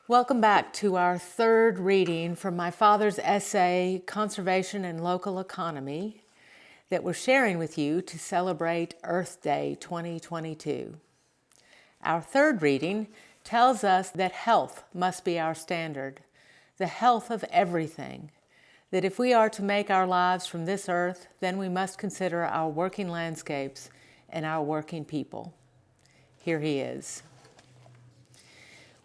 Welcome back to our third reading from my father's essay, Conservation and Local Economy, that we're sharing with you to celebrate Earth Day 2022. Our third reading tells us that health must be our standard, the health of everything, that if we are to make our lives from this earth, then we must consider our working landscapes and our working people. Here he is.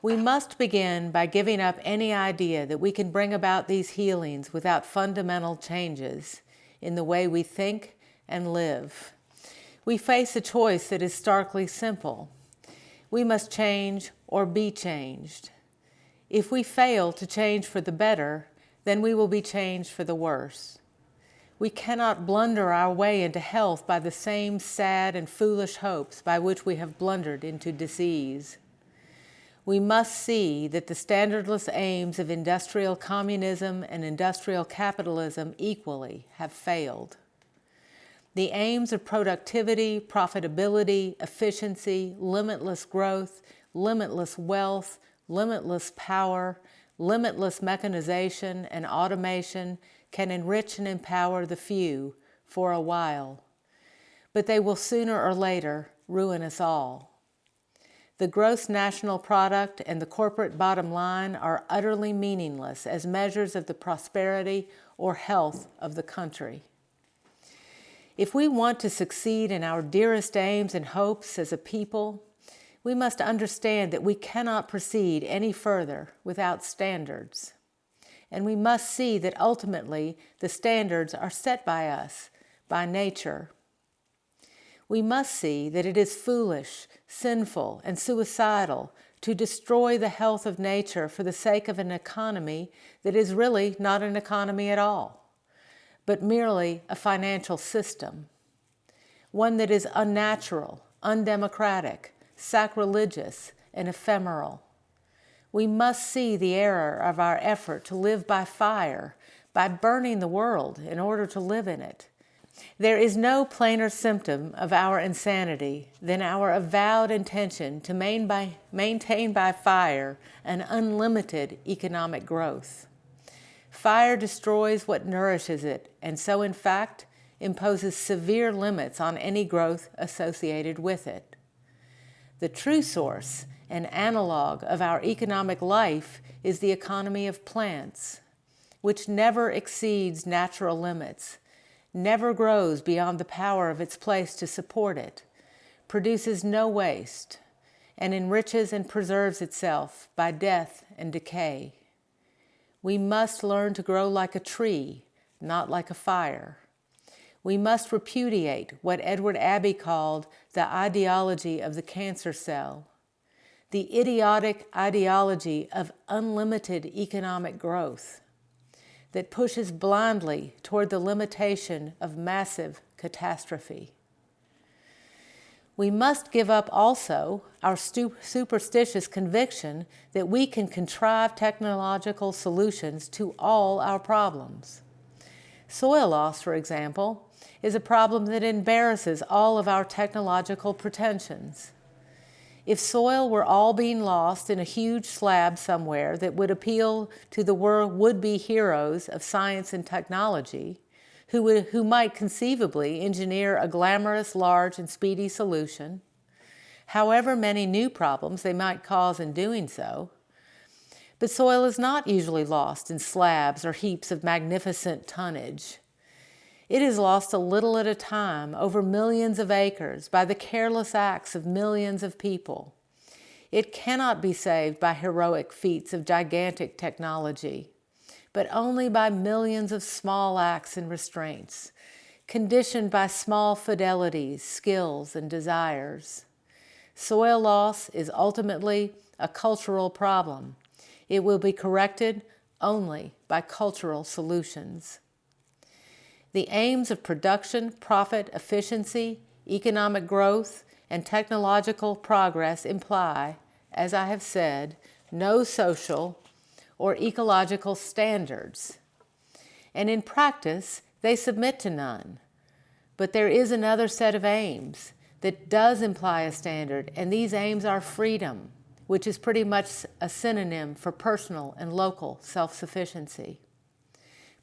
We must begin by giving up any idea that we can bring about these healings without fundamental changes in the way we think and live. We face a choice that is starkly simple. We must change or be changed. If we fail to change for the better, then we will be changed for the worse. We cannot blunder our way into health by the same sad and foolish hopes by which we have blundered into disease. We must see that the standardless aims of industrial communism and industrial capitalism equally have failed. The aims of productivity, profitability, efficiency, limitless growth, limitless wealth, limitless power, limitless mechanization and automation can enrich and empower the few for a while, but they will sooner or later ruin us all. The gross national product and the corporate bottom line are utterly meaningless as measures of the prosperity or health of the country. If we want to succeed in our dearest aims and hopes as a people, we must understand that we cannot proceed any further without standards. And we must see that ultimately the standards are set by us, by nature. We must see that it is foolish, sinful, and suicidal to destroy the health of nature for the sake of an economy that is really not an economy at all, but merely a financial system, one that is unnatural, undemocratic, sacrilegious, and ephemeral. We must see the error of our effort to live by fire, by burning the world in order to live in it. There is no plainer symptom of our insanity than our avowed intention to maintain by fire an unlimited economic growth. Fire destroys what nourishes it, and so in fact imposes severe limits on any growth associated with it. The true source and analog of our economic life is the economy of plants, which never exceeds natural limits, never grows beyond the power of its place to support it, produces no waste, and enriches and preserves itself by death and decay. We must learn to grow like a tree, not like a fire. We must repudiate what Edward Abbey called the ideology of the cancer cell, the idiotic ideology of unlimited economic growth that pushes blindly toward the limitation of massive catastrophe. We must give up also our superstitious conviction that we can contrive technological solutions to all our problems. Soil loss, for example, is a problem that embarrasses all of our technological pretensions. If soil were all being lost in a huge slab somewhere that would appeal to the would-be heroes of science and technology, who might conceivably engineer a glamorous, large, and speedy solution, however many new problems they might cause in doing so, but soil is not usually lost in slabs or heaps of magnificent tonnage. It is lost a little at a time over millions of acres by the careless acts of millions of people. It cannot be saved by heroic feats of gigantic technology, but only by millions of small acts and restraints, conditioned by small fidelities, skills, and desires. Soil loss is ultimately a cultural problem. It will be corrected only by cultural solutions. The aims of production, profit, efficiency, economic growth, and technological progress imply, as I have said, no social or ecological standards. And in practice, they submit to none. But there is another set of aims that does imply a standard, and these aims are freedom, which is pretty much a synonym for personal and local self-sufficiency.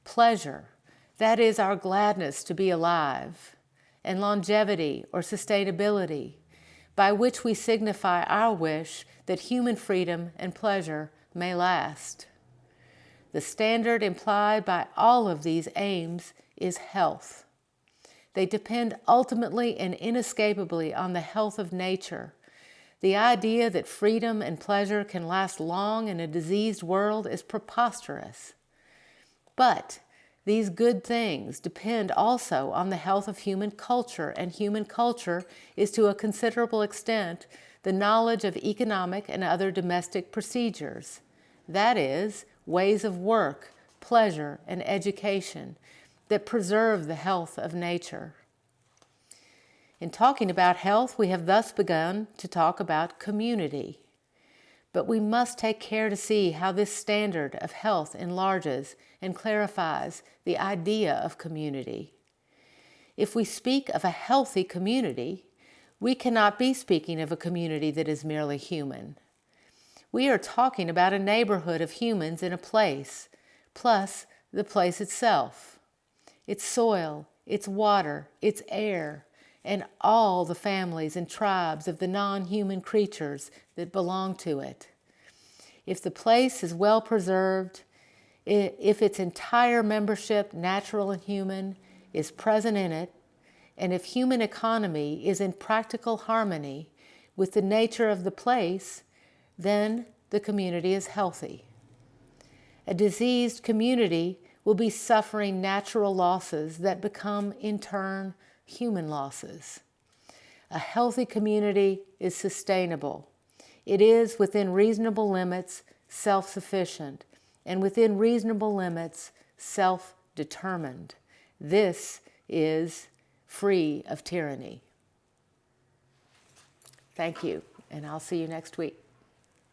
Pleasure, that is our gladness to be alive, and longevity or sustainability, by which we signify our wish that human freedom and pleasure may last. The standard implied by all of these aims is health. They depend ultimately and inescapably on the health of nature. The idea that freedom and pleasure can last long in a diseased world is preposterous. But these good things depend also on the health of human culture, and human culture is to a considerable extent the knowledge of economic and other domestic procedures. That is, ways of work, pleasure, and education that preserve the health of nature. In talking about health, we have thus begun to talk about community. But we must take care to see how this standard of health enlarges and clarifies the idea of community. If we speak of a healthy community, we cannot be speaking of a community that is merely human. We are talking about a neighborhood of humans in a place, plus the place itself, its soil, its water, its air, and all the families and tribes of the non-human creatures that belong to it. If the place is well preserved, if its entire membership, natural and human, is present in it, and if human economy is in practical harmony with the nature of the place, then the community is healthy. A diseased community will be suffering natural losses that become, in turn, human losses. A healthy community is sustainable. It is, within reasonable limits, self-sufficient, and within reasonable limits, self-determined. This is free of tyranny. Thank you, and I'll see you next week.